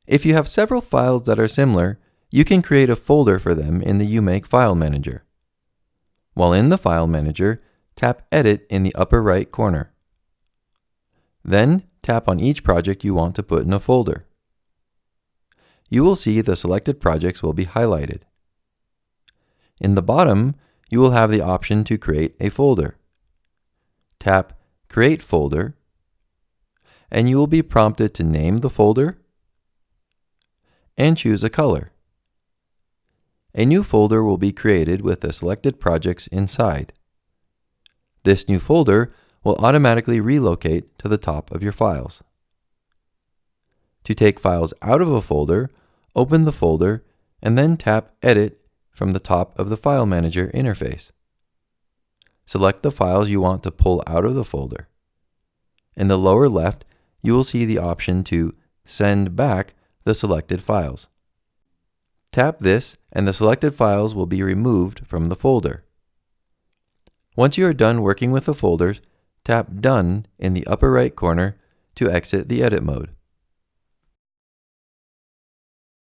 If you have several files that are similar, you can create a folder for them in the uMake File Manager. While in the File Manager, tap Edit in the upper right corner. Then, tap on each project you want to put in a folder. You will see the selected projects will be highlighted. In the bottom, you will have the option to create a folder. Tap Create Folder, and you will be prompted to name the folder and choose a color. A new folder will be created with the selected projects inside. This new folder will automatically relocate to the top of your files. To take files out of a folder, open the folder and then tap Edit from the top of the File Manager interface. Select the files you want to pull out of the folder. In the lower left, you will see the option to send back the selected files. Tap this and the selected files will be removed from the folder. Once you are done working with the folders, tap Done in the upper right corner to exit the edit mode.